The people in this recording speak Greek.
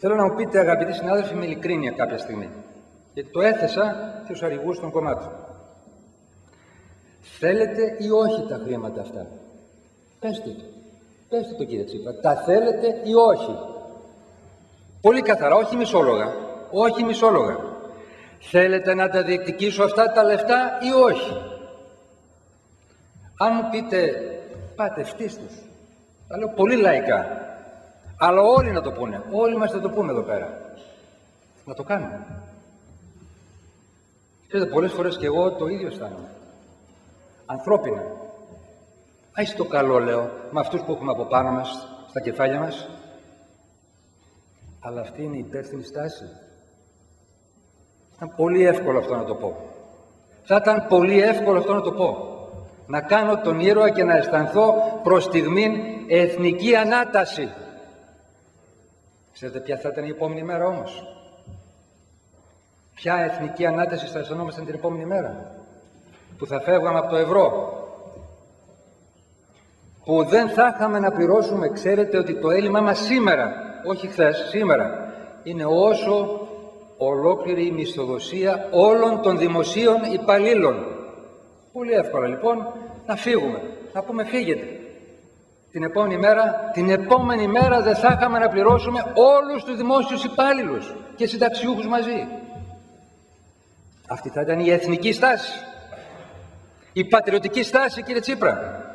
Θέλω να μου πείτε, αγαπητοί συνάδελφοι, με ειλικρίνεια κάποια στιγμή, γιατί το έθεσα στους αρχηγούς των κομμάτων. Θέλετε ή όχι τα χρήματα αυτά? Πέστε το. Πέστε το, κύριε Τσίπρα. Τα θέλετε ή όχι? Πολύ καθαρά, όχι μισόλογα. Όχι μισόλογα. Θέλετε να τα διεκδικήσω αυτά τα λεφτά ή όχι? Αν μου πείτε, πάτε ευτύστους. Τα λέω πολύ λαϊκά. Αλλά όλοι να το πούνε. Όλοι μας θα το πούμε εδώ πέρα. Να το κάνουμε. Ξέρετε, πολλές φορές και εγώ το ίδιο αισθάνομαι. Ανθρώπινα. Άισε το καλό, λέω, με αυτούς που έχουμε από πάνω μας, στα κεφάλια μας. Αλλά αυτή είναι η υπεύθυνη στάση. Ήταν πολύ εύκολο αυτό να το πω. Θα ήταν πολύ εύκολο αυτό να το πω. Να κάνω τον ήρωα και να αισθανθώ προς στιγμήν εθνική ανάταση. Ξέρετε ποια θα ήταν η επόμενη μέρα όμως? Ποια εθνική ανάταση θα αισθανόμασταν την επόμενη μέρα? Που θα φεύγαμε από το ευρώ. Που δεν θα είχαμε να πληρώσουμε, ξέρετε ότι το έλλειμμα μας σήμερα, όχι χθες, σήμερα, είναι όσο ολόκληρη η μισθοδοσία όλων των δημοσίων υπαλλήλων. Πολύ εύκολα λοιπόν να φύγουμε, να πούμε φύγετε. Την επόμενη μέρα δεν θα είχαμε να πληρώσουμε όλους τους δημόσιους υπάλληλους και συνταξιούχους μαζί. Αυτή θα ήταν η εθνική στάση, η πατριωτική στάση, κύριε Τσίπρα.